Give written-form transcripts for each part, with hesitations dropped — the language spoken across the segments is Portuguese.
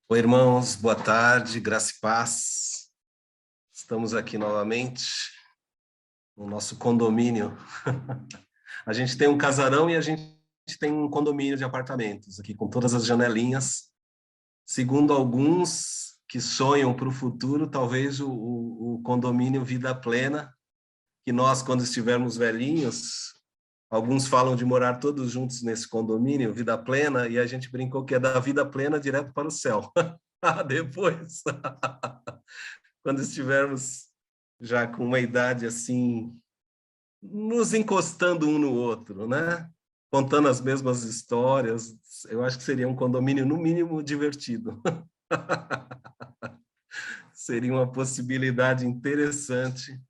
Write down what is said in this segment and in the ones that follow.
Oi, irmãos, boa tarde, graça e paz. Estamos aqui novamente no nosso condomínio. A gente tem um casarão e a gente tem um condomínio de apartamentos aqui com todas as janelinhas. Segundo alguns que sonham para o futuro, talvez o condomínio Vida Plena, que nós, quando estivermos velhinhos, alguns falam de morar todos juntos nesse condomínio Vida Plena, e a gente brincou que é da vida plena direto para o céu. Depois. Quando estivermos já com uma idade assim, nos encostando um no outro, né? Contando as mesmas histórias, eu acho que seria um condomínio, no mínimo, divertido. Seria uma possibilidade interessante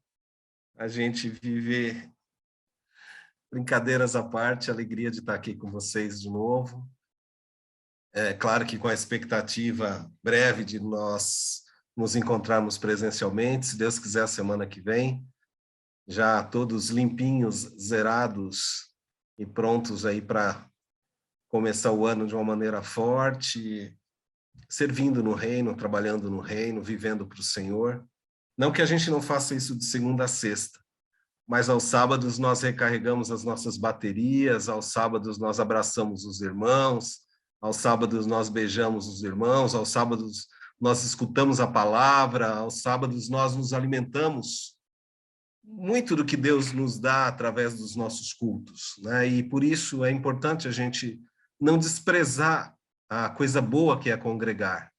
a gente viver, brincadeiras à parte, a alegria de estar aqui com vocês de novo. É claro que com a expectativa breve de nós nos encontrarmos presencialmente, se Deus quiser, a semana que vem, já todos limpinhos, zerados e prontos aí para começar o ano de uma maneira forte, servindo no reino, trabalhando no reino, vivendo para o Senhor. Não que a gente não faça isso de segunda a sexta, mas aos sábados nós recarregamos as nossas baterias, aos sábados nós abraçamos os irmãos, aos sábados nós beijamos os irmãos, aos sábados nós escutamos a palavra, aos sábados nós nos alimentamos muito do que Deus nos dá através dos nossos cultos, né? E por isso é importante a gente não desprezar a coisa boa que é congregar,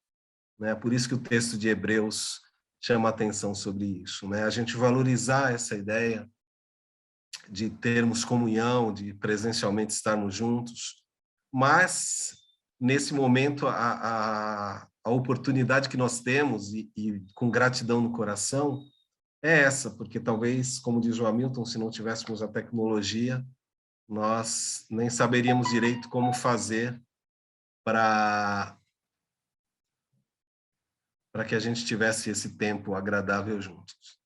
né? Por isso que o texto de Hebreus chama a atenção sobre isso, né? A gente valorizar essa ideia de termos comunhão, de presencialmente estarmos juntos, mas nesse momento a oportunidade que nós temos e com gratidão no coração é essa, porque talvez, como diz o Hamilton, se não tivéssemos a tecnologia, nós nem saberíamos direito como fazer para que a gente tivesse esse tempo agradável juntos.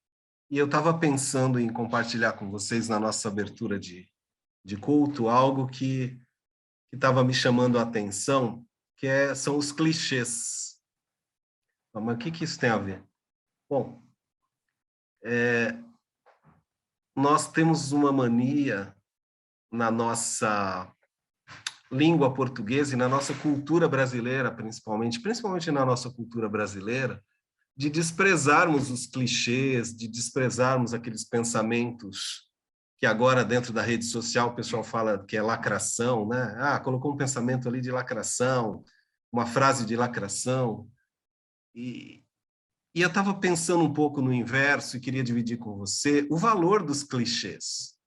E eu estava pensando em compartilhar com vocês na nossa abertura de culto algo que estava me chamando a atenção, são os clichês. Mas o que isso tem a ver? Bom, nós temos uma mania na nossa língua portuguesa e na nossa cultura brasileira, principalmente na nossa cultura brasileira, de desprezarmos os clichês, de desprezarmos aqueles pensamentos que agora dentro da rede social o pessoal fala que é lacração, né? Ah, colocou um pensamento ali de lacração, uma frase de lacração. E eu estava pensando um pouco no inverso e queria dividir com você o valor dos clichês.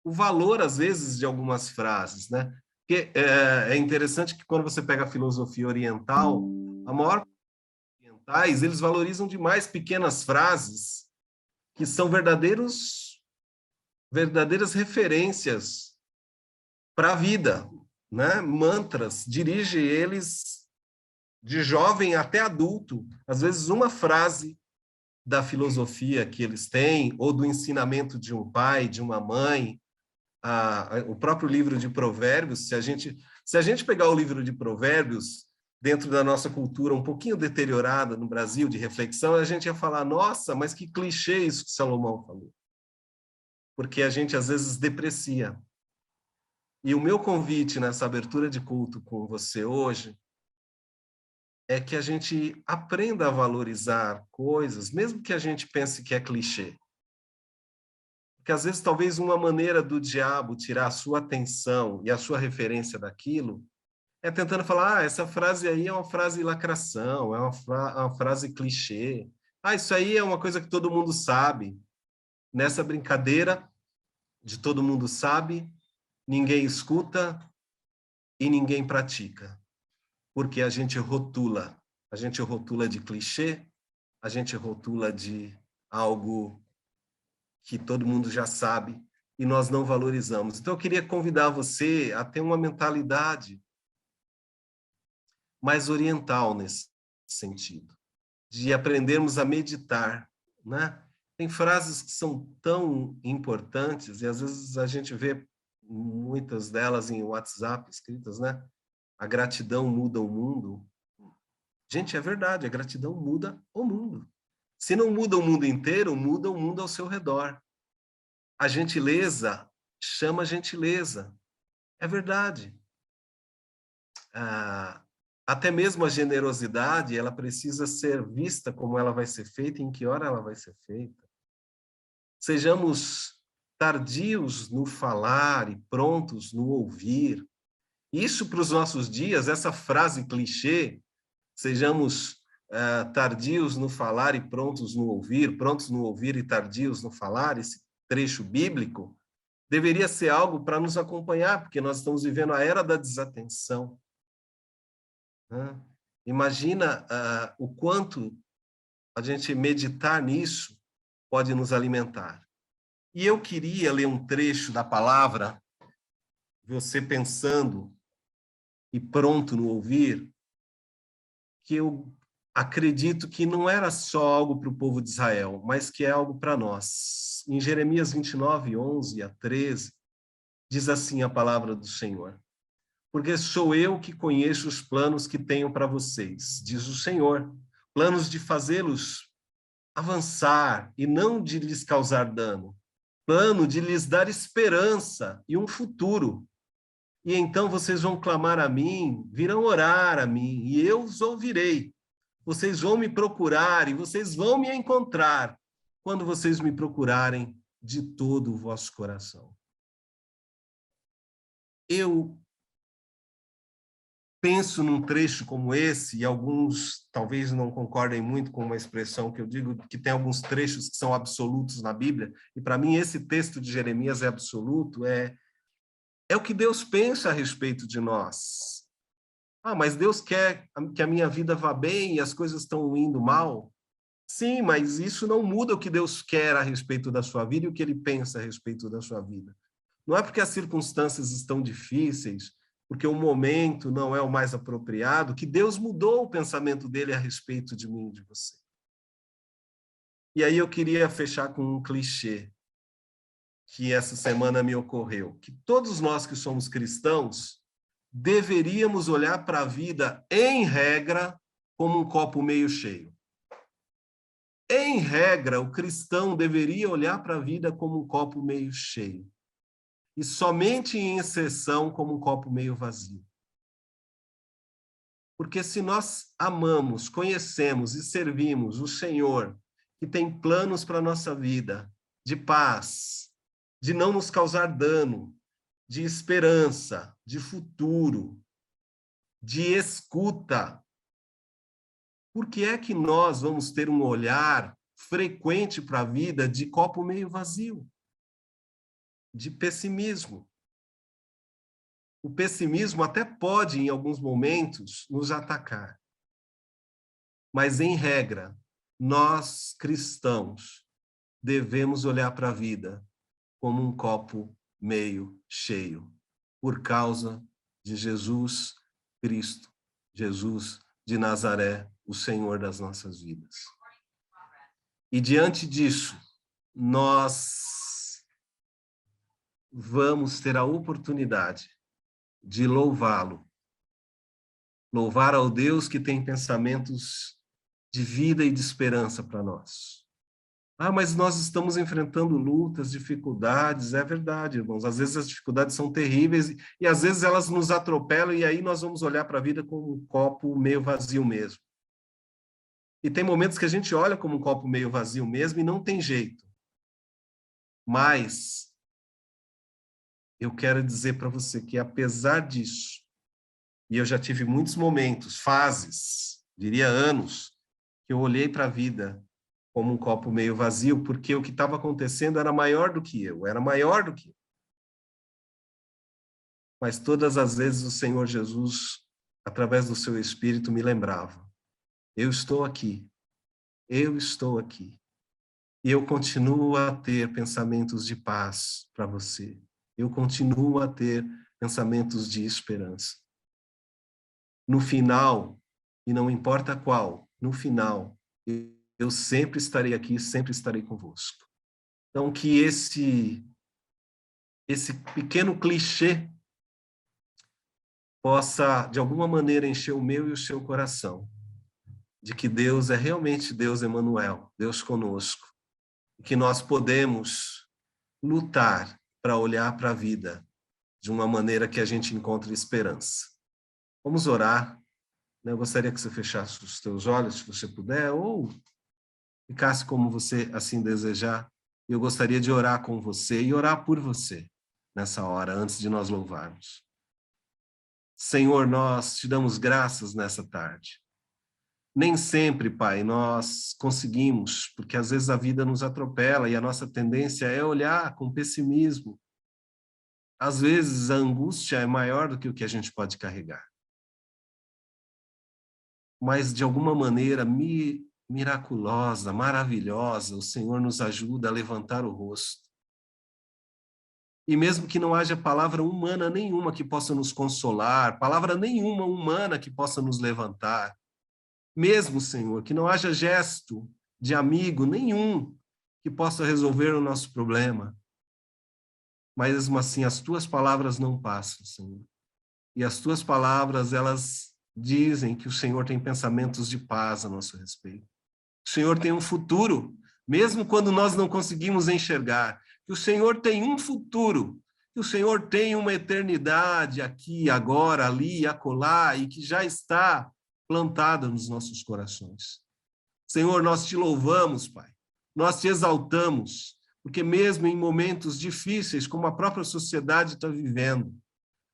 O valor, às vezes, de algumas frases, né? Porque é interessante que quando você pega a filosofia oriental, a maior orientais, eles valorizam demais pequenas frases que são verdadeiras referências para a vida, né? Mantras, dirige eles de jovem até adulto. Às vezes uma frase da filosofia que eles têm ou do ensinamento de um pai, de uma mãe, o próprio livro de Provérbios, se a gente pegar o livro de Provérbios dentro da nossa cultura um pouquinho deteriorada no Brasil de reflexão, a gente ia falar, nossa, mas que clichê isso que Salomão falou. Porque a gente às vezes deprecia. E o meu convite nessa abertura de culto com você hoje é que a gente aprenda a valorizar coisas, mesmo que a gente pense que é clichê. Porque às vezes talvez uma maneira do diabo tirar a sua atenção e a sua referência daquilo é tentando falar, essa frase aí é uma frase lacração, é uma frase clichê. Isso aí é uma coisa que todo mundo sabe. Nessa brincadeira de todo mundo sabe, ninguém escuta e ninguém pratica. Porque a gente rotula de clichê, a gente rotula de algo que todo mundo já sabe e nós não valorizamos. Então eu queria convidar você a ter uma mentalidade mais oriental nesse sentido, de aprendermos a meditar, né? Tem frases que são tão importantes e às vezes a gente vê muitas delas em WhatsApp escritas, né? A gratidão muda o mundo. Gente, é verdade, a gratidão muda o mundo. Se não muda o mundo inteiro, muda o mundo ao seu redor. A gentileza chama gentileza. É verdade. Até mesmo a generosidade, ela precisa ser vista como ela vai ser feita e em que hora ela vai ser feita. Sejamos tardios no falar e prontos no ouvir. Isso para os nossos dias, essa frase clichê, sejamos tardios no falar e prontos no ouvir e tardios no falar, esse trecho bíblico, deveria ser algo para nos acompanhar, porque nós estamos vivendo a era da desatenção. Né? Imagina o quanto a gente meditar nisso pode nos alimentar. E eu queria ler um trecho da palavra, você pensando e pronto no ouvir, que eu acredito que não era só algo para o povo de Israel, mas que é algo para nós. Em Jeremias 29, 11 a 13, diz assim a palavra do Senhor: porque sou eu que conheço os planos que tenho para vocês, diz o Senhor, planos de fazê-los avançar e não de lhes causar dano, plano de lhes dar esperança e um futuro. E então vocês vão clamar a mim, virão orar a mim, e eu os ouvirei. Vocês vão me procurar e vocês vão me encontrar quando vocês me procurarem de todo o vosso coração. Eu penso num trecho como esse, e alguns talvez não concordem muito com uma expressão que eu digo, que tem alguns trechos que são absolutos na Bíblia, e para mim esse texto de Jeremias é absoluto, é o que Deus pensa a respeito de nós. Mas Deus quer que a minha vida vá bem e as coisas estão indo mal? Sim, mas isso não muda o que Deus quer a respeito da sua vida e o que ele pensa a respeito da sua vida. Não é porque as circunstâncias estão difíceis, porque o momento não é o mais apropriado, que Deus mudou o pensamento dele a respeito de mim e de você. E aí eu queria fechar com um clichê que essa semana me ocorreu, que todos nós que somos cristãos deveríamos olhar para a vida, em regra, como um copo meio cheio. Em regra, o cristão deveria olhar para a vida como um copo meio cheio. E somente em exceção como um copo meio vazio. Porque se nós amamos, conhecemos e servimos o Senhor, que tem planos para a nossa vida, de paz, de não nos causar dano, de esperança, de futuro, de escuta, por que é que nós vamos ter um olhar frequente para a vida de copo meio vazio? De pessimismo. O pessimismo até pode, em alguns momentos, nos atacar. Mas, em regra, nós, cristãos, devemos olhar para a vida como um copo meio cheio, por causa de Jesus Cristo, Jesus de Nazaré, o Senhor das nossas vidas. E, diante disso, nós vamos ter a oportunidade de louvá-lo. Louvar ao Deus que tem pensamentos de vida e de esperança para nós. Mas nós estamos enfrentando lutas, dificuldades, é verdade, irmãos. Às vezes as dificuldades são terríveis e às vezes elas nos atropelam e aí nós vamos olhar para a vida como um copo meio vazio mesmo. E tem momentos que a gente olha como um copo meio vazio mesmo e não tem jeito. Mas eu quero dizer para você que, apesar disso, e eu já tive muitos momentos, fases, diria anos, que eu olhei para a vida como um copo meio vazio, porque o que estava acontecendo era maior do que eu, era maior do que eu. Mas todas as vezes o Senhor Jesus, através do seu Espírito, me lembrava: eu estou aqui, eu estou aqui. E eu continuo a ter pensamentos de paz para você. Eu continuo a ter pensamentos de esperança. No final, e não importa qual, no final, eu sempre estarei aqui, sempre estarei convosco. Então, que esse pequeno clichê possa, de alguma maneira, encher o meu e o seu coração, de que Deus é realmente Deus Emanuel, Deus conosco, e que nós podemos lutar para olhar para a vida de uma maneira que a gente encontre esperança. Vamos orar. Eu gostaria que você fechasse os teus olhos, se você puder, ou ficasse como você assim desejar. Eu gostaria de orar com você e orar por você nessa hora, antes de nós louvarmos. Senhor, nós te damos graças nessa tarde. Nem sempre, Pai, nós conseguimos, porque às vezes a vida nos atropela e a nossa tendência é olhar com pessimismo. Às vezes a angústia é maior do que o que a gente pode carregar. Mas de alguma maneira miraculosa, maravilhosa, o Senhor nos ajuda a levantar o rosto. E mesmo que não haja palavra humana nenhuma que possa nos consolar, palavra nenhuma humana que possa nos levantar, mesmo, Senhor, que não haja gesto de amigo nenhum que possa resolver o nosso problema, mas mesmo assim as tuas palavras não passam, Senhor. E as tuas palavras, elas dizem que o Senhor tem pensamentos de paz a nosso respeito. O Senhor tem um futuro, mesmo quando nós não conseguimos enxergar. Que o Senhor tem um futuro, que o Senhor tem uma eternidade aqui, agora, ali, acolá, e que já está plantada nos nossos corações. Senhor, nós te louvamos, Pai. Nós te exaltamos, porque mesmo em momentos difíceis, como a própria sociedade está vivendo,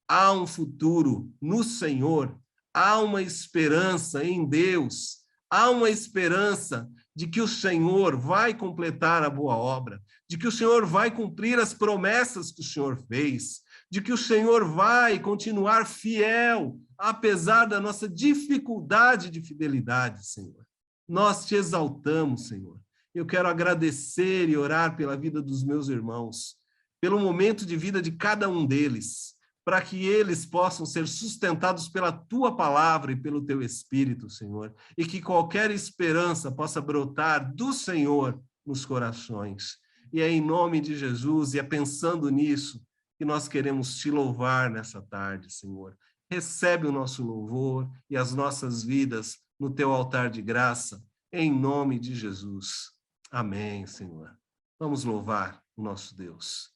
há um futuro no Senhor, há uma esperança em Deus, há uma esperança de que o Senhor vai completar a boa obra, de que o Senhor vai cumprir as promessas que o Senhor fez, de que o Senhor vai continuar fiel, apesar da nossa dificuldade de fidelidade, Senhor. Nós te exaltamos, Senhor. Eu quero agradecer e orar pela vida dos meus irmãos, pelo momento de vida de cada um deles, para que eles possam ser sustentados pela tua palavra e pelo teu Espírito, Senhor, e que qualquer esperança possa brotar do Senhor nos corações. E é em nome de Jesus, e é pensando nisso, que nós queremos te louvar nessa tarde, Senhor. Recebe o nosso louvor e as nossas vidas no teu altar de graça, em nome de Jesus. Amém, Senhor. Vamos louvar o nosso Deus.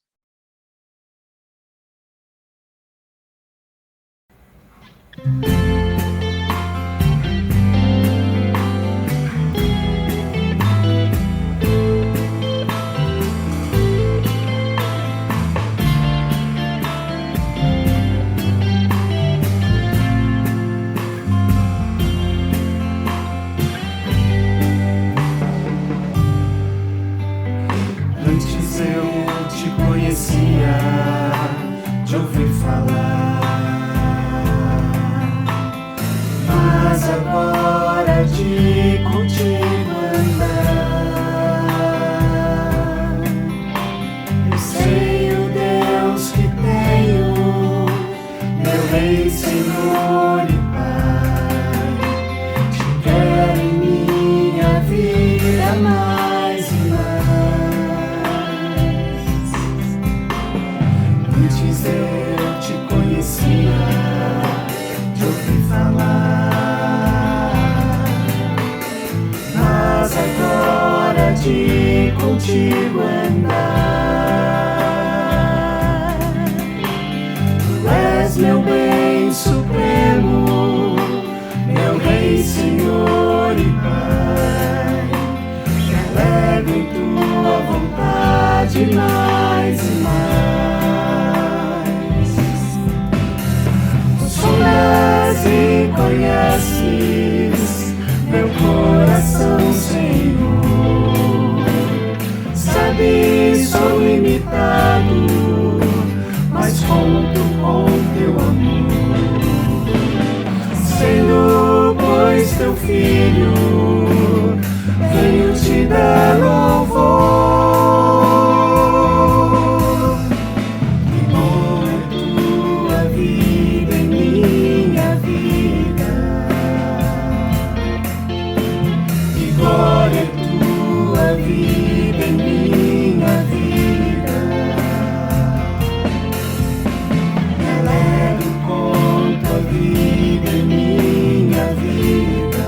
Antes eu te conhecia de ouvir falar, mas agora de contigo andar, eu sei o Deus que tenho, meu Rei, Senhor e Pai. Te quero em minha vida mais e mais. Antes eu te conhecia de ouvir falar, mas agora de contigo andar. Tu és meu bem supremo, meu Rei, Senhor e Pai. Me alegro em tua vontade mais e mais. Sondas e conheces meu coração, Senhor. Sabe, sou limitado, mas conto com teu amor. Sendo, pois, teu filho, venho te dar louvor. Que bom é tua vida em minha vida, que glória é tua vida em minha vida. Me alegro com tua vida em minha vida.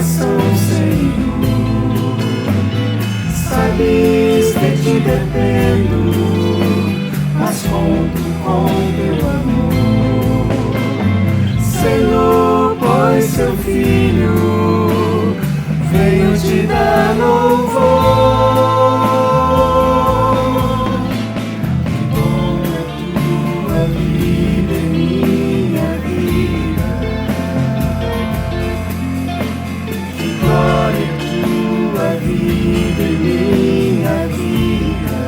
coração, Senhor. Sabes que te dependo, mas conto com teu amor. Senhor, pois seu Filho veio te dar louvor. Que bom é tua vida em minha vida. Que glória é tua vida em minha vida.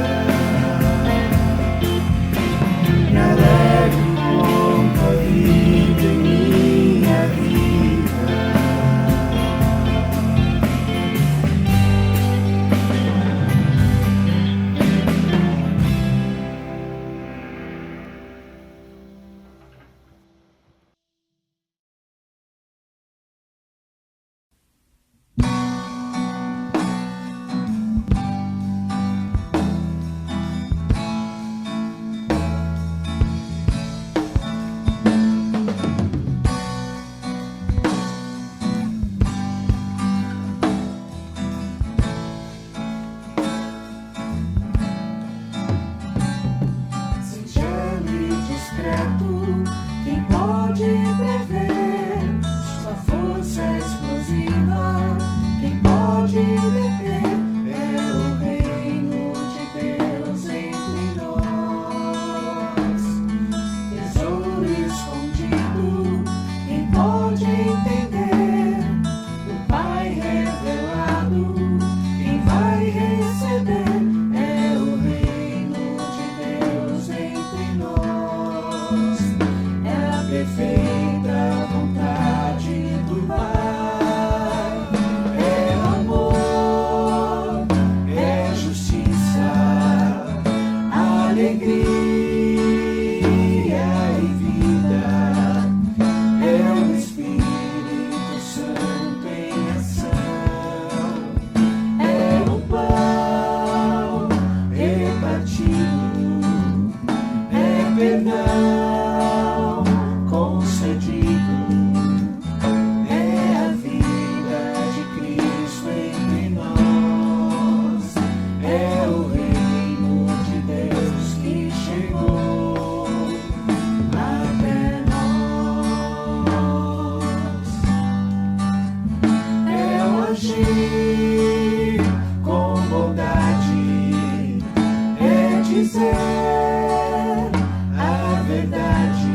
Me alegro com tua vida em minha vida. Singelo e discreto, quem pode prever sua força explosiva? Quem pode deter? É o reino de Deus entre nós. Tesouro escondido, quem pode entender? O Pai revelado, quem vai receber? É o reino de Deus entre nós. É a perfeita vontade do Pai. É amor, é justiça, alegria e vida. É o Espírito Santo em ação. É o pão repartido, é perdão concedido. É a vida de Cristo entre nós. É o reino de Deus que chegou até nós. É o agir com bondade, é dizer a verdade.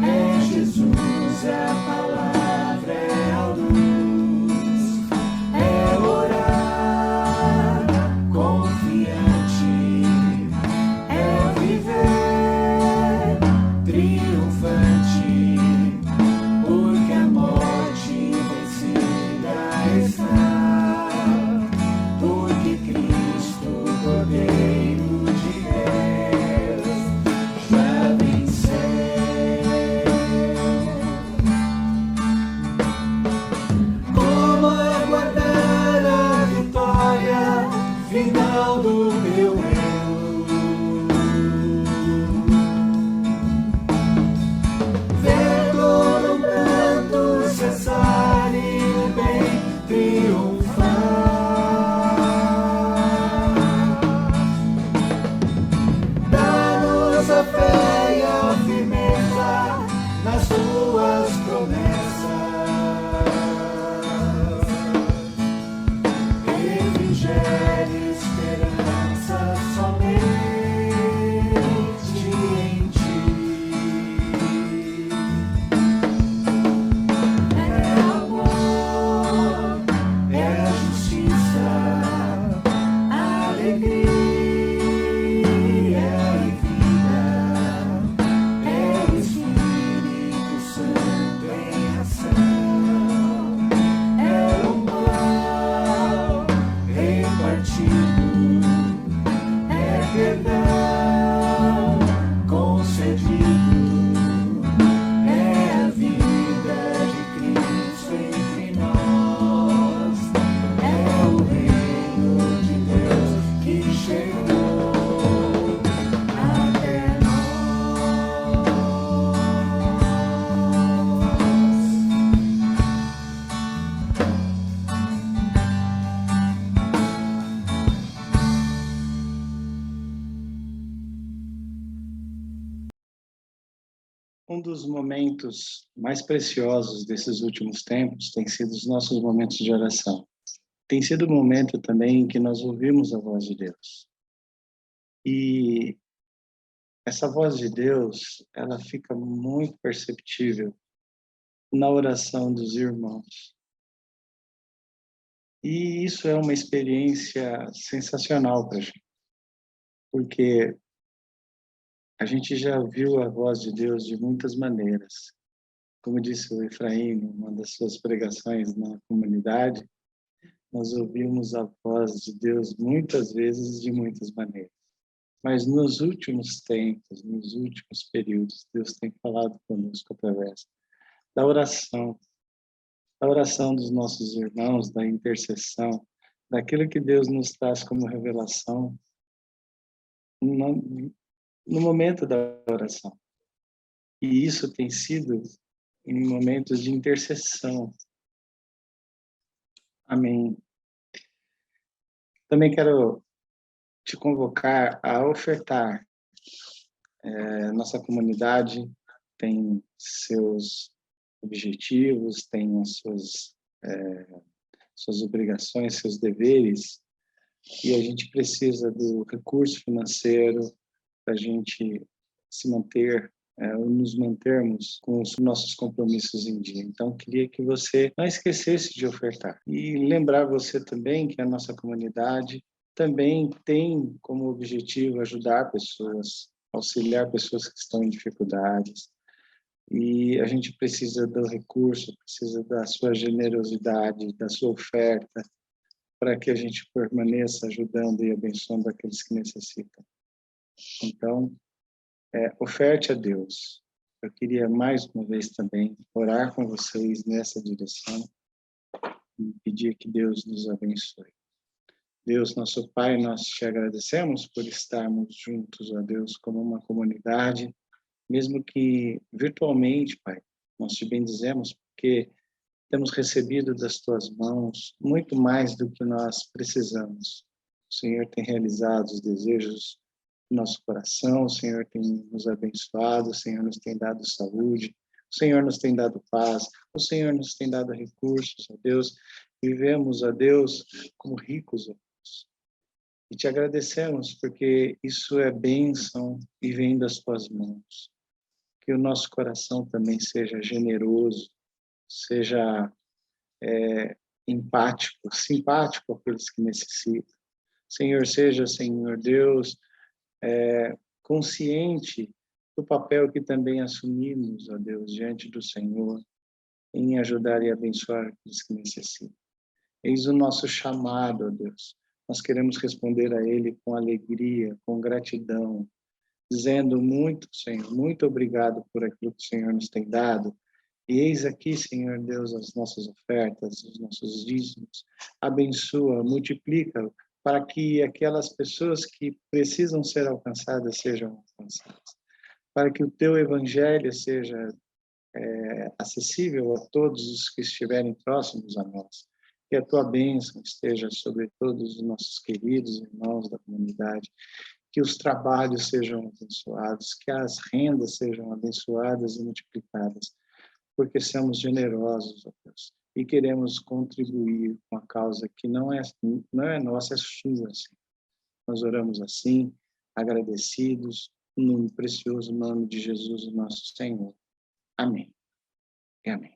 É Jesus, a palavra é a luz. É orar confiante, é viver triunfante, porque a morte vencida está, porque Cristo, Cordeiro de Deus, já venceu. Como aguardar a vitória final do meu eu? Ver todo o pranto cessar e o bem triunfar. Um dos momentos mais preciosos desses últimos tempos tem sido os nossos momentos de oração. Tem sido o momento também em que nós ouvimos a voz de Deus. E essa voz de Deus, ela fica muito perceptível na oração dos irmãos. E isso é uma experiência sensacional para a gente, porque a gente já viu a voz de Deus de muitas maneiras. Como disse o Efraim, numa das suas pregações na comunidade, nós ouvimos a voz de Deus muitas vezes de muitas maneiras. Mas nos últimos tempos, nos últimos períodos, Deus tem falado conosco através da oração dos nossos irmãos, da intercessão, daquilo que Deus nos traz como revelação no momento da oração. E isso tem sido em momentos de intercessão. Amém. Também quero te convocar a ofertar. Nossa comunidade tem seus objetivos, tem as suas obrigações, seus deveres, e a gente precisa do recurso financeiro para a gente se manter, ou nos mantermos com os nossos compromissos em dia. Então, queria que você não esquecesse de ofertar. E lembrar você também que a nossa comunidade também tem como objetivo ajudar pessoas, auxiliar pessoas que estão em dificuldades. E a gente precisa do recurso, precisa da sua generosidade, da sua oferta, para que a gente permaneça ajudando e abençoando aqueles que necessitam. Então, oferte a Deus. Eu queria mais uma vez também orar com vocês nessa direção e pedir que Deus nos abençoe. Deus, nosso Pai, nós te agradecemos por estarmos juntos, ó Deus, como uma comunidade, mesmo que virtualmente, Pai. Nós te bendizemos porque temos recebido das tuas mãos muito mais do que nós precisamos. O Senhor tem realizado os desejos do nosso coração, o Senhor tem nos abençoado, o Senhor nos tem dado saúde, o Senhor nos tem dado paz, o Senhor nos tem dado recursos, ó Deus. Vivemos, ó Deus, como ricos, ó Deus. E te agradecemos porque isso é bênção e vem das tuas mãos. Que o nosso coração também seja generoso, seja empático, simpático àqueles que necessitam. Senhor, seja, Senhor Deus, consciente do papel que também assumimos, ó Deus, diante do Senhor, em ajudar e abençoar aqueles que necessitam. Eis o nosso chamado, ó Deus. Nós queremos responder a Ele com alegria, com gratidão, dizendo muito, Senhor, muito obrigado por aquilo que o Senhor nos tem dado. E eis aqui, Senhor Deus, as nossas ofertas, os nossos dízimos. Abençoa, multiplica, para que aquelas pessoas que precisam ser alcançadas sejam alcançadas. Para que o teu evangelho seja acessível a todos os que estiverem próximos a nós. Que a tua bênção esteja sobre todos os nossos queridos irmãos da comunidade. Que os trabalhos sejam abençoados, que as rendas sejam abençoadas e multiplicadas, porque somos generosos, ó Deus, e queremos contribuir com a causa que não é nossa, é sua. Senhor. Nós oramos assim, agradecidos, no precioso nome de Jesus, o nosso Senhor. Amém. E amém.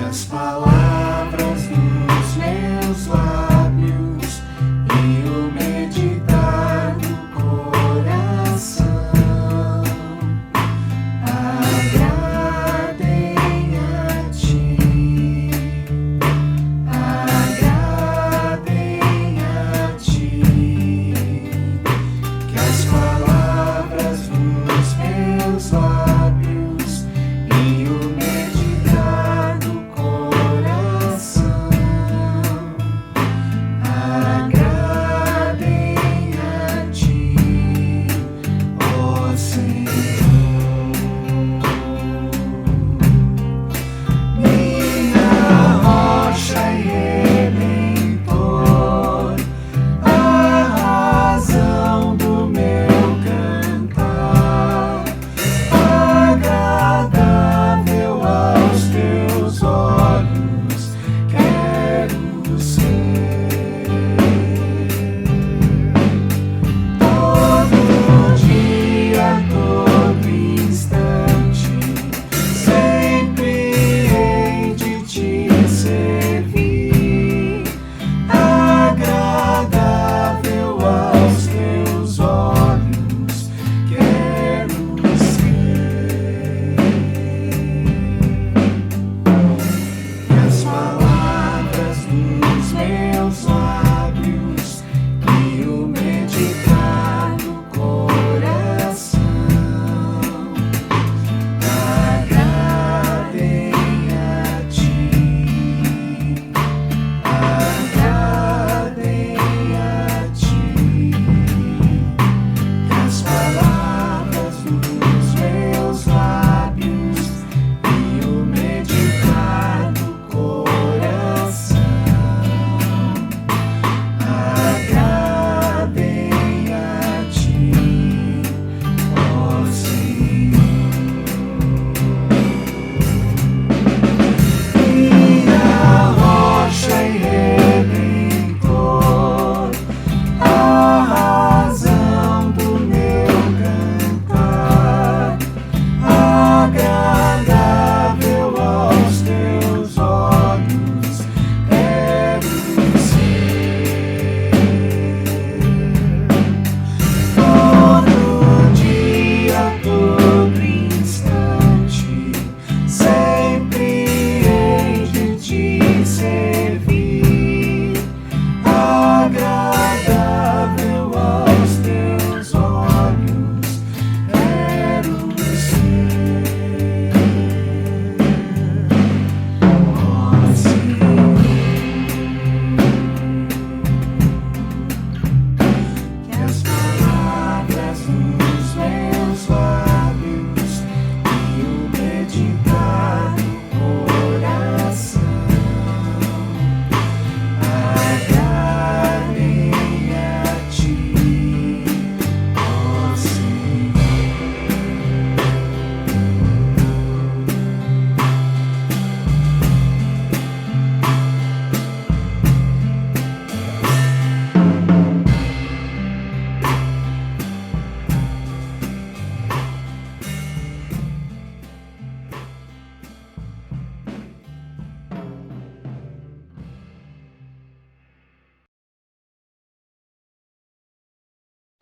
As palavras dos meus lábios e o meditar do coração agradem a ti, agradem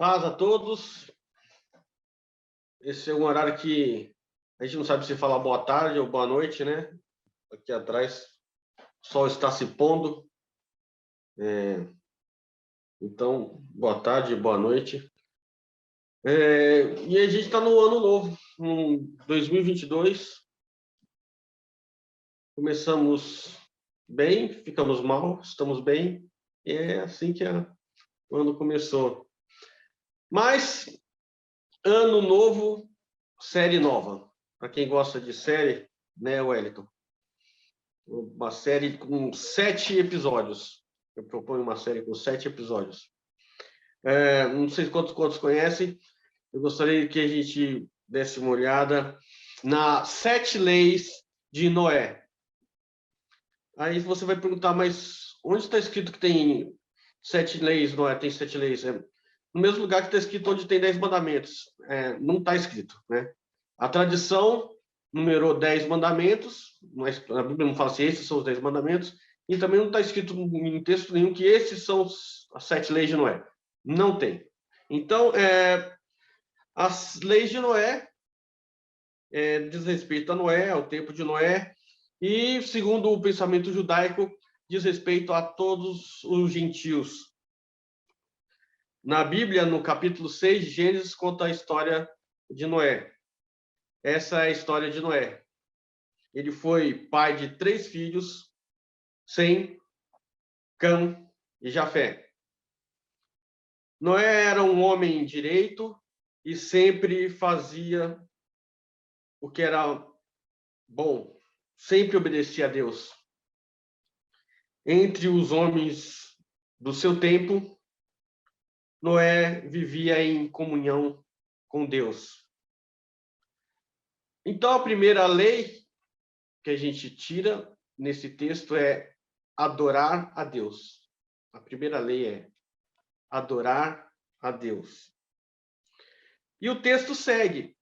Paz a todos. Esse é um horário que a gente não sabe se falar boa tarde ou boa noite, né? Aqui atrás o sol está se pondo. Então, boa tarde, boa noite. E a gente está no ano novo, em 2022. Começamos bem, ficamos mal, estamos bem. E é assim que o ano começou. Mas, ano novo, série nova. Para quem gosta de série, né, Wellington? Uma série com 7 episódios. Eu proponho uma série com 7 episódios. Não sei quantos conhecem. Eu gostaria que a gente desse uma olhada nas 7 leis de Noé. Aí você vai perguntar, mas onde está escrito que tem 7 leis, Noé? Tem 7 leis. No mesmo lugar que está escrito onde tem 10 mandamentos. Não está escrito, né? A tradição numerou 10 mandamentos, mas a Bíblia não fala se esses são os 10 mandamentos, e também não está escrito em texto nenhum que esses são as 7 leis de Noé. Não tem. Então, as leis de Noé diz respeito a Noé, ao tempo de Noé, e, segundo o pensamento judaico, diz respeito a todos os gentios. Na Bíblia, no capítulo 6 de Gênesis, conta a história de Noé. Essa é a história de Noé. Ele foi pai de 3 filhos, Sem, Cã e Jafé. Noé era um homem direito e sempre fazia o que era bom, sempre obedecia a Deus. Entre os homens do seu tempo, Noé vivia em comunhão com Deus. Então, a primeira lei que a gente tira nesse texto é adorar a Deus. A primeira lei é adorar a Deus. E o texto segue.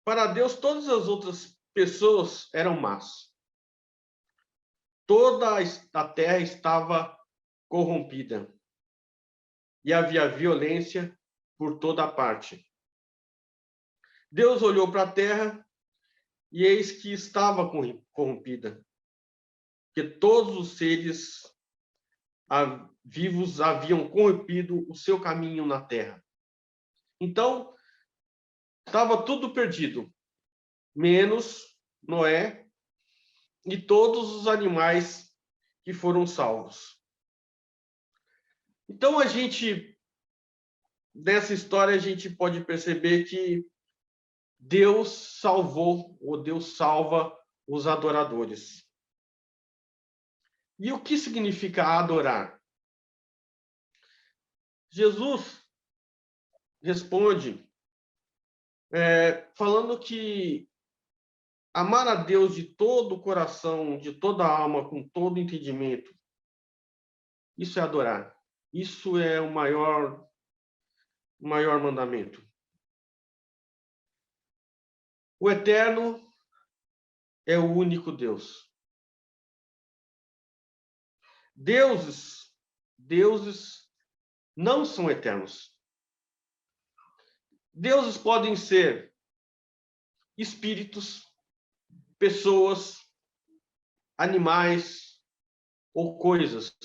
Para Deus, todas as outras pessoas eram más. Toda a terra estava corrompida. E havia violência por toda parte. Deus olhou para a terra e eis que estava corrompida, que todos os seres vivos haviam corrompido o seu caminho na terra. Então, estava tudo perdido, menos Noé e todos os animais que foram salvos. Então, dessa história, a gente pode perceber que Deus salvou, ou Deus salva os adoradores. E o que significa adorar? Jesus responde falando que amar a Deus de todo o coração, de toda a alma, com todo o entendimento, isso é adorar. Isso é o maior mandamento. O eterno é o único Deus. Deuses não são eternos. Deuses podem ser espíritos, pessoas, animais ou coisas.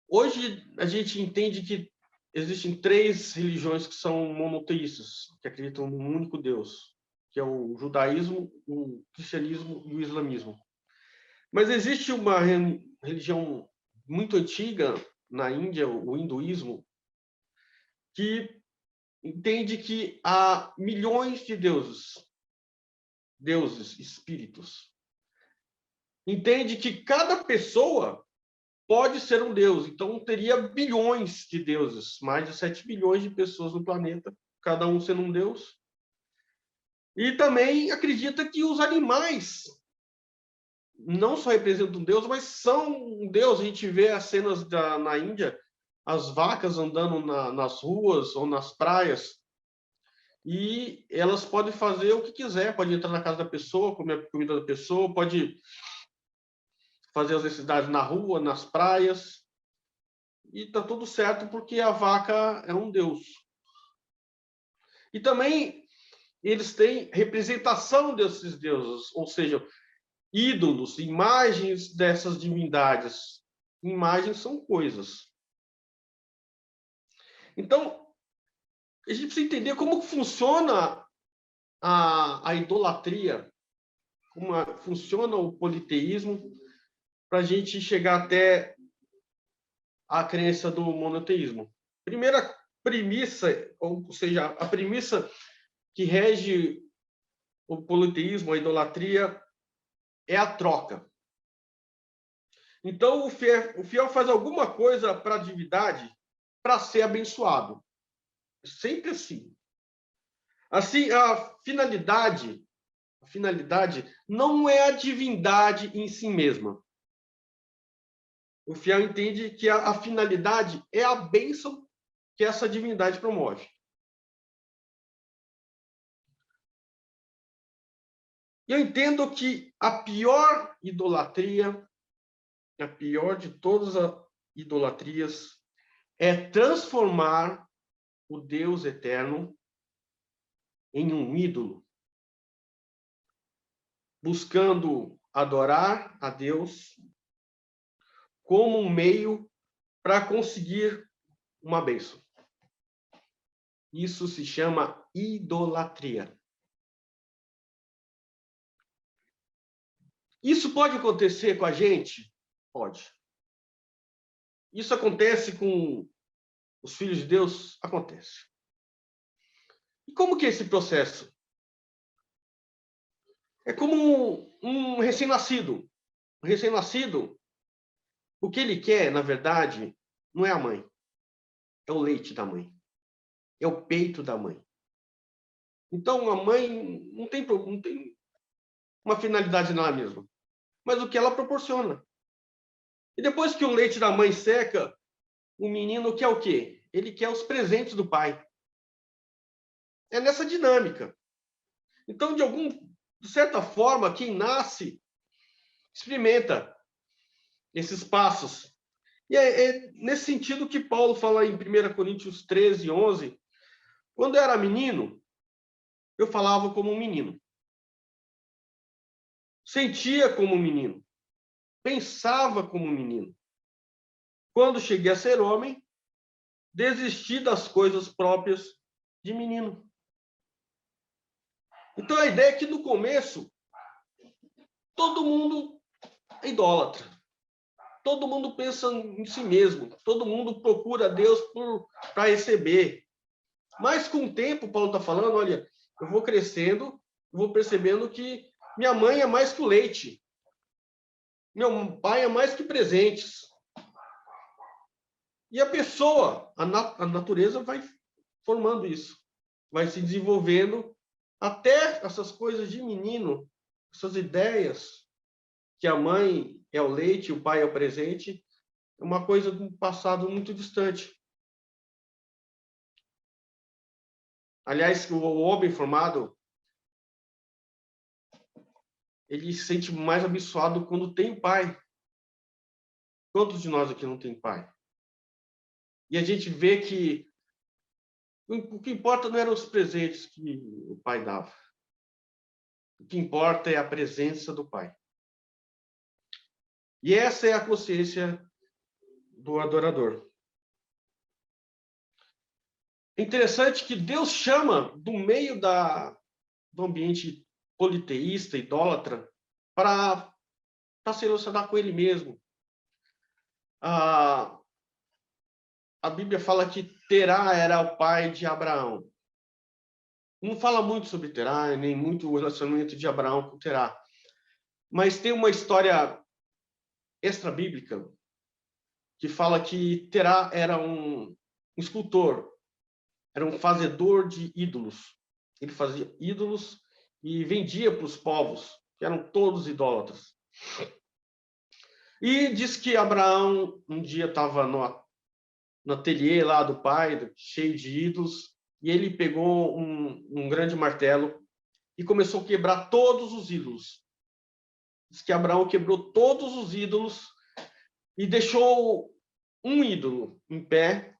Hoje a gente entende que existem 3 religiões que são monoteístas, que acreditam num único Deus, que é o judaísmo, o cristianismo e o islamismo. Mas existe uma religião muito antiga na Índia, o hinduísmo, que entende que há milhões de deuses, espíritos. Entende que cada pessoa pode ser um deus. Então, teria bilhões de deuses, mais de 7 bilhões de pessoas no planeta, cada um sendo um deus. E também acredita que os animais não só representam um deus, mas são um deus. A gente vê as cenas na Índia, as vacas andando nas ruas ou nas praias, e elas podem fazer o que quiser, pode entrar na casa da pessoa, comer a comida da pessoa, pode fazer as necessidades na rua, nas praias. e está tudo certo porque a vaca é um deus. E também eles têm representação desses deuses, ou seja, ídolos, imagens dessas divindades. Imagens são coisas. Então, a gente precisa entender como funciona a idolatria, como funciona o politeísmo, para a gente chegar até a crença do monoteísmo. Primeira premissa, ou seja, a premissa que rege o politeísmo, a idolatria, é a troca. Então, o fiel faz alguma coisa para a divindade para ser abençoado. Sempre assim. Assim, a finalidade não é a divindade em si mesma. O fiel entende que a finalidade é a bênção que essa divindade promove. E eu entendo que a pior idolatria, a pior de todas as idolatrias, é transformar o Deus eterno em um ídolo, buscando adorar a Deus como um meio para conseguir uma bênção. Isso se chama idolatria. Isso pode acontecer com a gente? Pode. Isso acontece com os filhos de Deus? Acontece. E como que é esse processo? É como um recém-nascido. Um recém-nascido, o que ele quer, na verdade, não é a mãe. É o leite da mãe. É o peito da mãe. Então, a mãe não tem uma finalidade nela mesma. Mas o que ela proporciona. E depois que o leite da mãe seca, o menino quer o quê? Ele quer os presentes do pai. É nessa dinâmica. Então, de certa forma, quem nasce experimenta esses passos. E é nesse sentido que Paulo fala em 1 Coríntios 13, 11. Quando eu era menino, eu falava como um menino. Sentia como um menino. Pensava como um menino. Quando cheguei a ser homem, desisti das coisas próprias de menino. Então, a ideia é que, no começo, todo mundo é idólatra. Todo mundo pensa em si mesmo. Todo mundo procura Deus para receber. Mas, com o tempo, Paulo está falando, olha, eu vou crescendo, vou percebendo que minha mãe é mais que o leite. Meu pai é mais que presentes. E a pessoa, a natureza vai formando isso. Vai se desenvolvendo até essas coisas de menino, essas ideias que a mãe é o leite, o pai é o presente, é uma coisa de um passado muito distante. Aliás, o homem formado, ele se sente mais abençoado quando tem pai. Quantos de nós aqui não tem pai? E a gente vê que o que importa não eram os presentes que o pai dava. O que importa é a presença do pai. E essa é a consciência do adorador. É interessante que Deus chama do meio do ambiente politeísta, idólatra, para se relacionar com ele mesmo. A Bíblia fala que Terá era o pai de Abraão. Não fala muito sobre Terá, nem muito o relacionamento de Abraão com Terá. Mas tem uma história extra-bíblica que fala que Terá era um escultor, era um fazedor de ídolos. Ele fazia ídolos e vendia para os povos, que eram todos idólatras. E diz que Abraão um dia estava no ateliê lá do pai, cheio de ídolos, e ele pegou um grande martelo e começou a quebrar todos os ídolos. Diz que Abraão quebrou todos os ídolos e deixou um ídolo em pé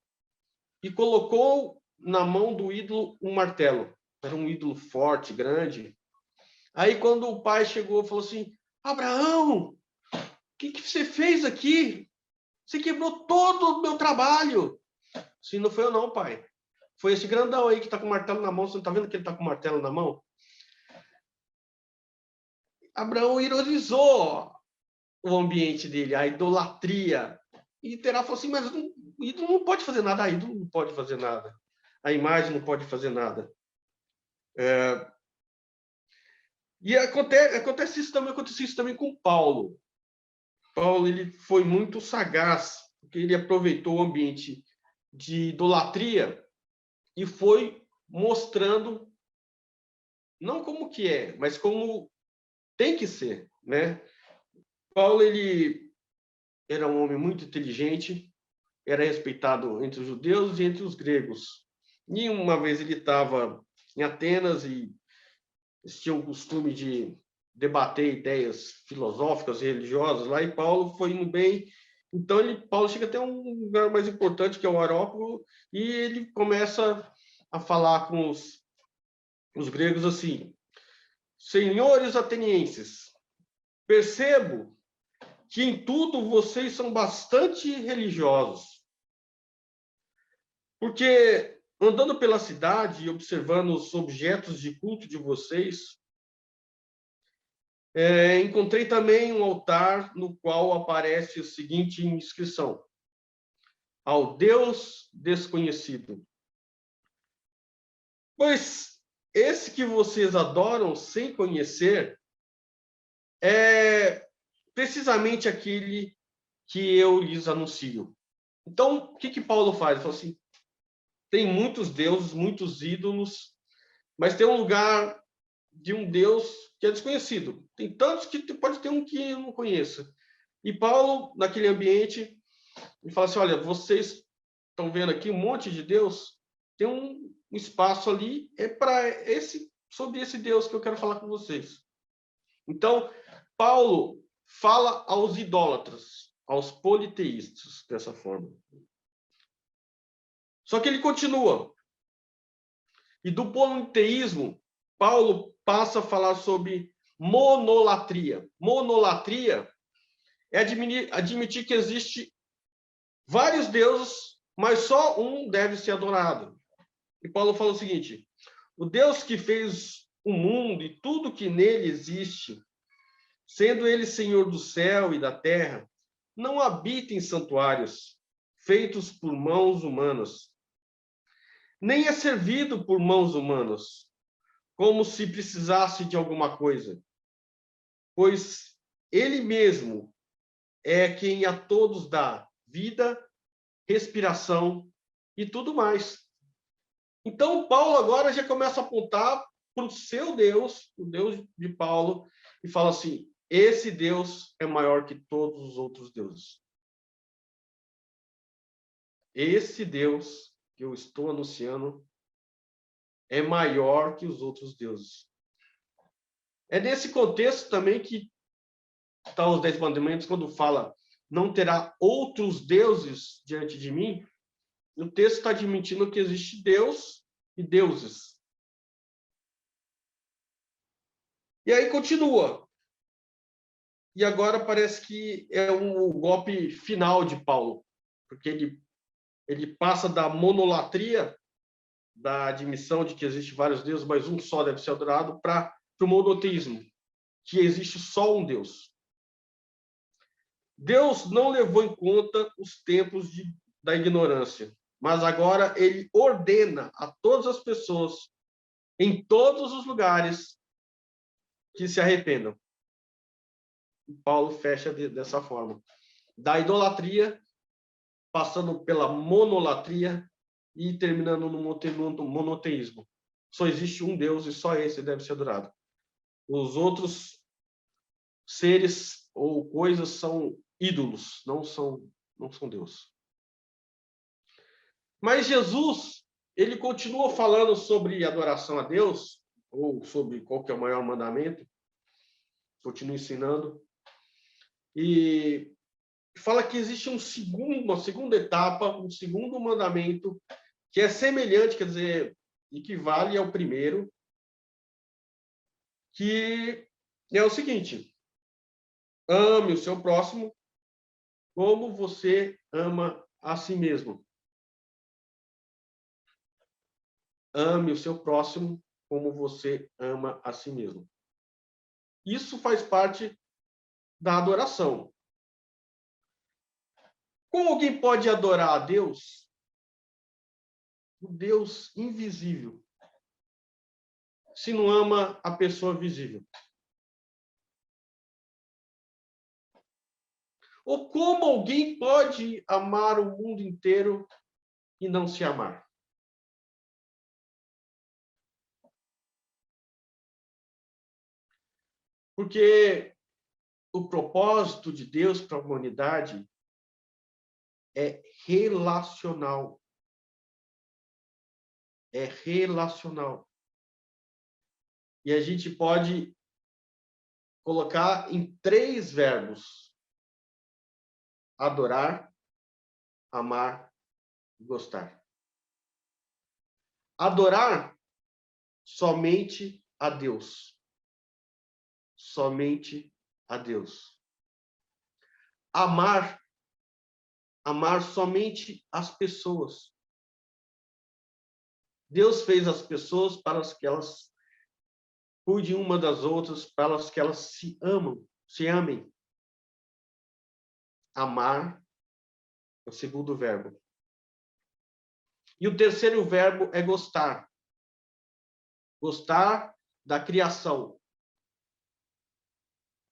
e colocou na mão do ídolo um martelo. Era um ídolo forte, grande. Aí, quando o pai chegou, falou assim: Abraão, o que você fez aqui? Você quebrou todo o meu trabalho. Assim, não foi eu não, pai. Foi esse grandão aí que está com o martelo na mão. Você não está vendo que ele está com o martelo na mão? Abraão ironizou o ambiente dele, a idolatria. E Terá falou assim: mas o ídolo não pode fazer nada. A ídolo não pode fazer nada. A imagem não pode fazer nada. E acontece isso também com Paulo. Paulo, ele foi muito sagaz, porque ele aproveitou o ambiente de idolatria e foi mostrando não como que é, mas como tem que ser, né? Paulo, ele era um homem muito inteligente, era respeitado entre os judeus e entre os gregos. E uma vez ele estava em Atenas e eles tinham o costume de debater ideias filosóficas e religiosas lá, e Paulo foi indo bem. Então, Paulo chega até um lugar mais importante, que é o Areópago, e ele começa a falar com os gregos assim: senhores atenienses, percebo que em tudo vocês são bastante religiosos, porque andando pela cidade e observando os objetos de culto de vocês, encontrei também um altar no qual aparece a seguinte inscrição: ao Deus desconhecido. Pois esse que vocês adoram sem conhecer é precisamente aquele que eu lhes anuncio. Então, o que Paulo faz? Ele fala assim: tem muitos deuses, muitos ídolos, mas tem um lugar de um Deus que é desconhecido. Tem tantos que pode ter um que eu não conheça. E Paulo, naquele ambiente, ele fala assim: olha, vocês estão vendo aqui um monte de Deus, tem um espaço ali, sobre esse Deus que eu quero falar com vocês. Então, Paulo fala aos idólatras, aos politeístas, dessa forma. Só que ele continua. E do politeísmo, Paulo passa a falar sobre monolatria. Monolatria é admitir que existe vários deuses, mas só um deve ser adorado. E Paulo fala o seguinte: o Deus que fez o mundo e tudo que nele existe, sendo ele Senhor do céu e da terra, não habita em santuários feitos por mãos humanas, nem é servido por mãos humanas, como se precisasse de alguma coisa, pois ele mesmo é quem a todos dá vida, respiração e tudo mais. Então, Paulo agora já começa a apontar para o seu Deus, o Deus de Paulo, e fala assim: esse Deus é maior que todos os outros deuses. Esse Deus que eu estou anunciando é maior que os outros deuses. É nesse contexto também que estão os 10 mandamentos, quando fala: não terá outros deuses diante de mim. O texto está admitindo que existe Deus e deuses. E aí continua. E agora parece que é o golpe final de Paulo, porque ele passa da monolatria, da admissão de que existe vários deuses, mas um só deve ser adorado, para o monoteísmo, que existe só um Deus. Deus não levou em conta os tempos da ignorância, mas agora ele ordena a todas as pessoas, em todos os lugares, que se arrependam. E Paulo fecha dessa forma: da idolatria, passando pela monolatria e terminando no monoteísmo. Só existe um Deus e só esse deve ser adorado. Os outros seres ou coisas são ídolos, não são Deus. Mas Jesus, ele continua falando sobre adoração a Deus, ou sobre qual que é o maior mandamento, continua ensinando. E fala que existe uma segunda etapa, um segundo mandamento, que é semelhante, quer dizer, equivale ao primeiro, que é o seguinte: ame o seu próximo como você ama a si mesmo. Ame o seu próximo como você ama a si mesmo. Isso faz parte da adoração. Como alguém pode adorar a Deus? O Deus invisível, se não ama a pessoa visível? Ou como alguém pode amar o mundo inteiro e não se amar? Porque o propósito de Deus para a humanidade é relacional. É relacional. E a gente pode colocar em 3 verbos: adorar, amar e gostar. Adorar somente a Deus. Somente a Deus. Amar somente as pessoas. Deus fez as pessoas para que elas cuidem uma das outras, para que elas se amem. Amar é o segundo verbo. E o terceiro verbo é gostar. Gostar da criação.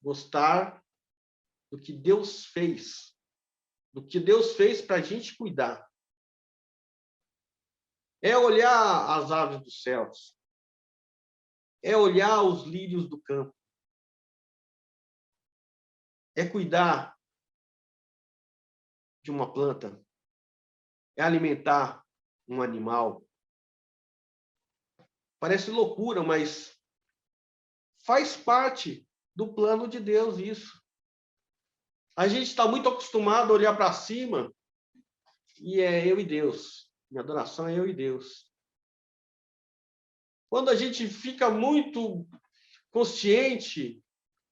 Gostar do que Deus fez. Do que Deus fez para a gente cuidar. É olhar as aves dos céus. É olhar os lírios do campo. É cuidar de uma planta. É alimentar um animal. Parece loucura, mas faz parte do plano de Deus isso. A gente está muito acostumado a olhar para cima e é eu e Deus. Minha adoração é eu e Deus. Quando a gente fica muito consciente,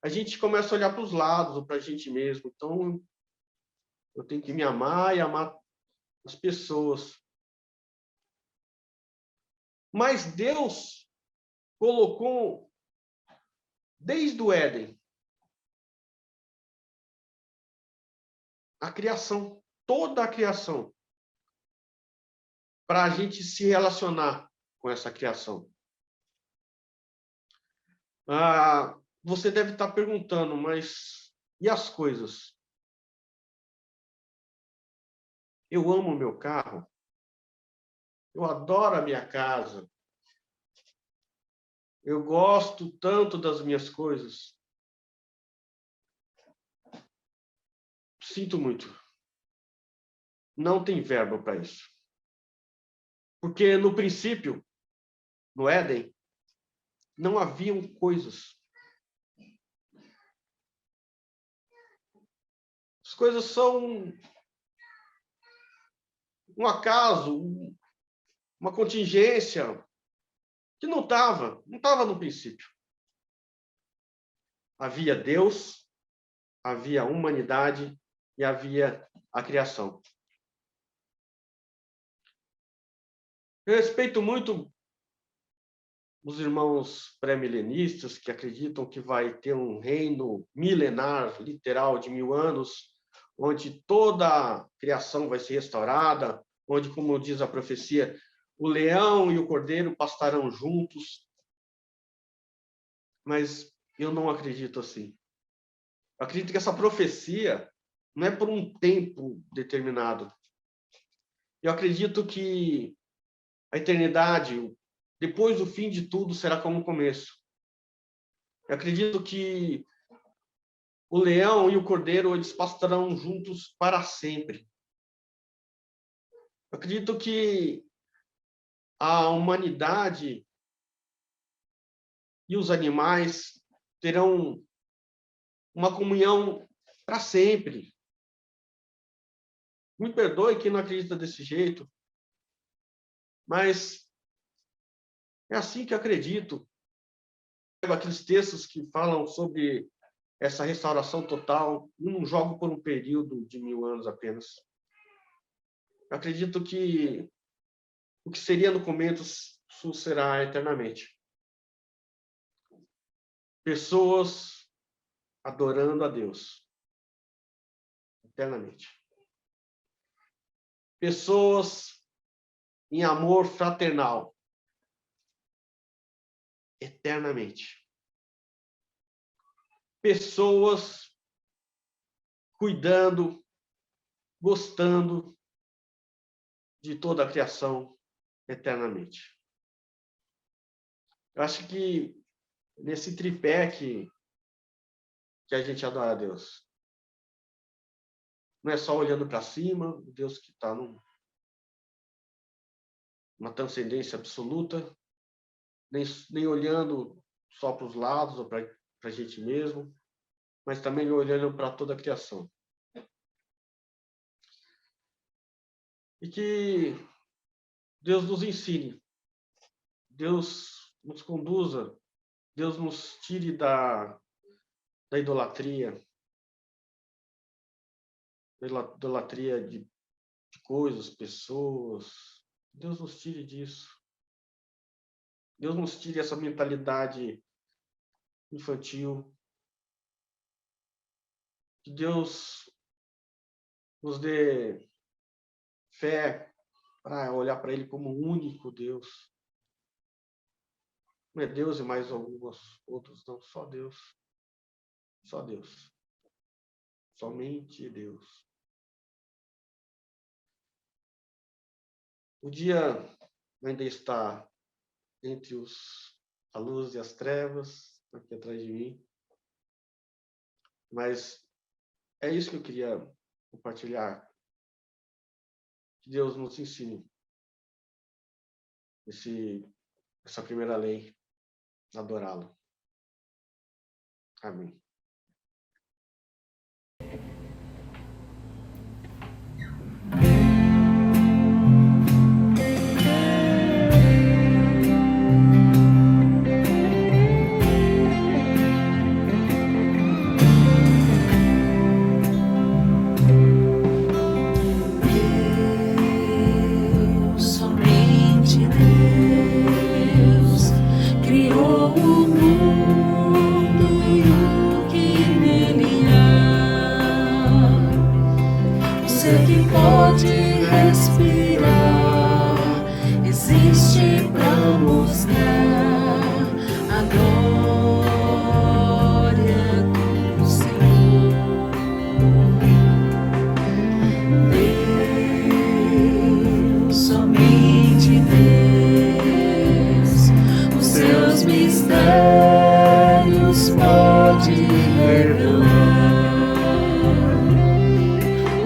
a gente começa a olhar para os lados ou para a gente mesmo. Então, eu tenho que me amar e amar as pessoas. Mas Deus colocou, desde o Éden, a criação, toda a criação, para a gente se relacionar com essa criação. Você deve estar perguntando, mas e as coisas? Eu amo o meu carro. Eu adoro a minha casa. Eu gosto tanto das minhas coisas. Sinto muito. Não tem verbo para isso. Porque no princípio, no Éden, não haviam coisas. As coisas são um acaso, uma contingência que não estava no princípio. Havia Deus, havia a humanidade e havia a criação. Eu respeito muito os irmãos pré-milenistas que acreditam que vai ter um reino milenar, literal, de 1000 anos, onde toda a criação vai ser restaurada, onde, como diz a profecia, o leão e o cordeiro pastarão juntos. Mas eu não acredito assim. Eu acredito que essa profecia não é por um tempo determinado. Eu acredito que a eternidade, depois do fim de tudo, será como o começo. Eu acredito que o leão e o cordeiro, eles pastarão juntos para sempre. Eu acredito que a humanidade e os animais terão uma comunhão para sempre. Me perdoe quem não acredita desse jeito, mas é assim que eu acredito. Aqueles textos que falam sobre essa restauração total, eu não jogo por um período de 1000 anos apenas. Eu acredito que o que seria no começo será eternamente. Pessoas adorando a Deus eternamente. Pessoas em amor fraternal eternamente. Pessoas cuidando, gostando de toda a criação eternamente. Eu acho que nesse tripé que a gente adora a Deus, não é só olhando para cima, o Deus que está numa transcendência absoluta, nem olhando só para os lados ou para a gente mesmo, mas também olhando para toda a criação. E que Deus nos ensine, Deus nos conduza, Deus nos tire da idolatria, de coisas, pessoas. Deus nos tire disso. Deus nos tire essa mentalidade infantil. Que Deus nos dê fé para olhar para Ele como o único Deus. Não é Deus e mais alguns outros, não. Só Deus. Só Deus. Somente Deus. O dia ainda está entre a luz e as trevas, aqui atrás de mim. Mas é isso que eu queria compartilhar. Que Deus nos ensine essa primeira lei, adorá-lo. Amém.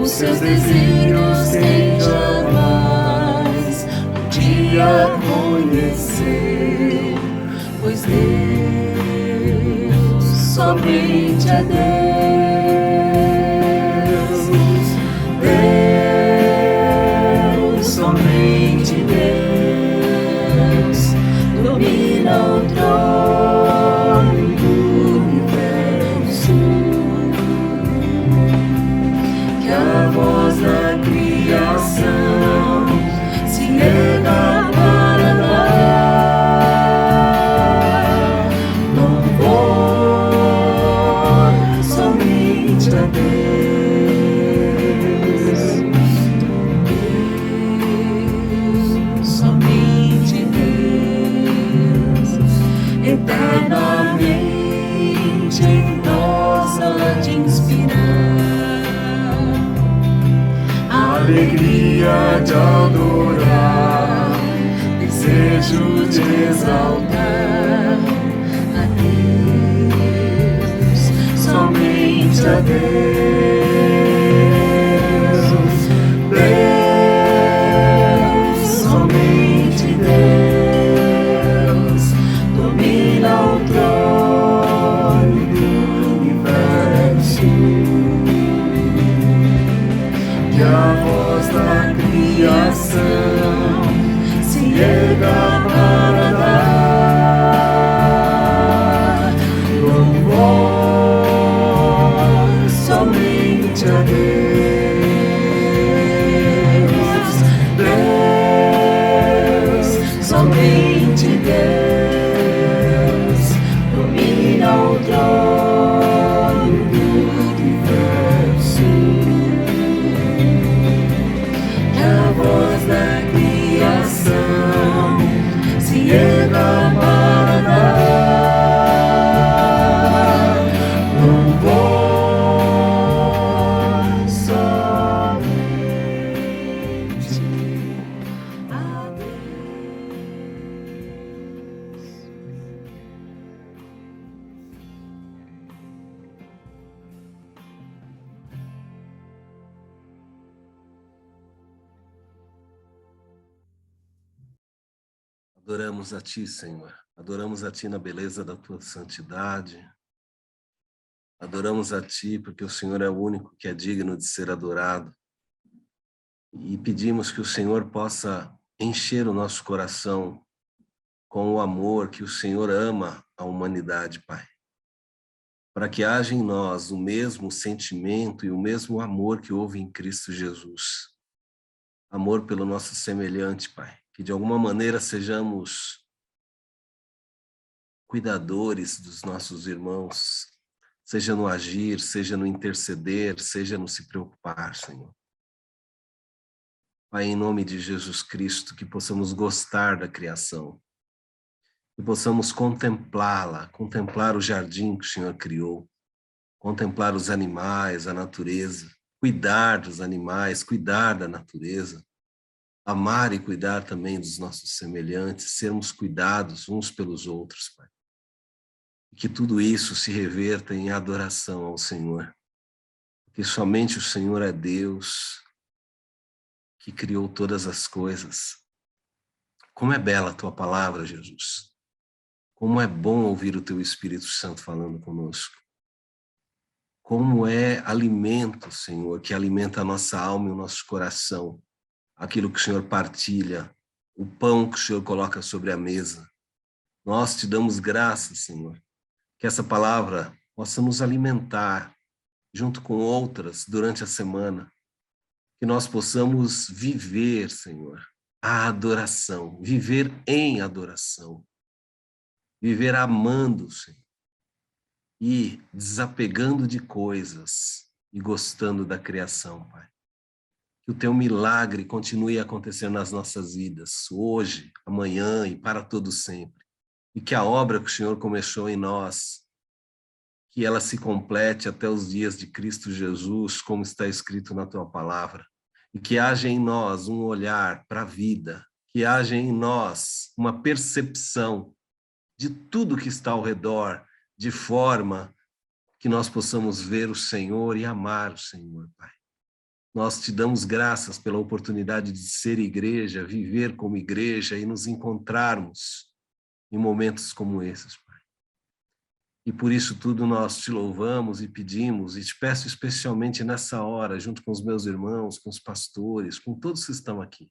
Seus desígnios quem jamais um dia conhecer, pois Deus somente é Deus, somente Deus domina o trono do universo. Que a voz da criação se erga para dar louvor somente a Deus, somente Deus, eternamente em nós há de inspirar alegria de adorar, desejo de exaltar a Deus, somente a Deus, Deus, somente Deus, domina o trono do universo. e a voz da criação se erga para dar louvor somente a Deus, Deus, somente Deus, domina o trono do universo. Que a voz da criação se erga para dar louvor somente a Deus. Adoramos a Ti, Senhor. Adoramos a Ti na beleza da Tua santidade. Adoramos a Ti porque o Senhor é o único que é digno de ser adorado. E pedimos que o Senhor possa encher o nosso coração com o amor que o Senhor ama a humanidade, Pai. Para que haja em nós o mesmo sentimento e o mesmo amor que houve em Cristo Jesus. Amor pelo nosso semelhante, Pai. Que de alguma maneira sejamos cuidadores dos nossos irmãos, seja no agir, seja no interceder, seja no se preocupar, Senhor. Pai, em nome de Jesus Cristo, que possamos gostar da criação, que possamos contemplá-la, contemplar o jardim que o Senhor criou, contemplar os animais, a natureza, cuidar dos animais, cuidar da natureza, amar e cuidar também dos nossos semelhantes, sermos cuidados uns pelos outros, Pai. E que tudo isso se reverta em adoração ao Senhor. Porque somente o Senhor é Deus que criou todas as coisas. Como é bela a Tua palavra, Jesus. Como é bom ouvir o Teu Espírito Santo falando conosco. Como é alimento, Senhor, que alimenta a nossa alma e o nosso coração. Aquilo que o Senhor partilha, o pão que o Senhor coloca sobre a mesa. Nós te damos graças, Senhor, que essa palavra possa nos alimentar junto com outras durante a semana, que nós possamos viver, Senhor, a adoração, viver em adoração, viver amando, Senhor, e desapegando de coisas e gostando da criação, Pai. Que o Teu milagre continue a acontecer nas nossas vidas, hoje, amanhã e para todo sempre. E que a obra que o Senhor começou em nós, que ela se complete até os dias de Cristo Jesus, como está escrito na Tua palavra. E que haja em nós um olhar para a vida, que haja em nós uma percepção de tudo que está ao redor, de forma que nós possamos ver o Senhor e amar o Senhor, Pai. Nós te damos graças pela oportunidade de ser igreja, viver como igreja e nos encontrarmos em momentos como esses, Pai. E por isso tudo nós te louvamos e pedimos, e te peço especialmente nessa hora, junto com os meus irmãos, com os pastores, com todos que estão aqui.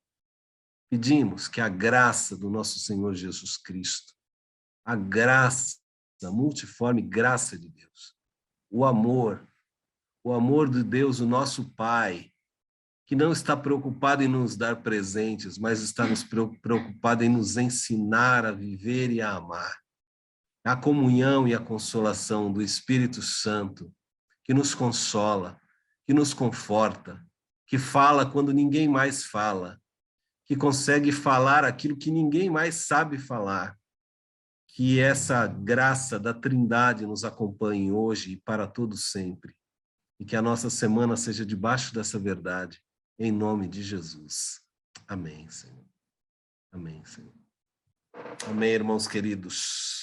Pedimos que a graça do nosso Senhor Jesus Cristo, a graça, a multiforme graça de Deus, o amor de Deus, o nosso Pai, que não está preocupado em nos dar presentes, mas está preocupado em nos ensinar a viver e a amar. A comunhão e a consolação do Espírito Santo, que nos consola, que nos conforta, que fala quando ninguém mais fala, que consegue falar aquilo que ninguém mais sabe falar. Que essa graça da Trindade nos acompanhe hoje e para todo sempre. E que a nossa semana seja debaixo dessa verdade. Em nome de Jesus. Amém, Senhor. Amém, Senhor. Amém, irmãos queridos.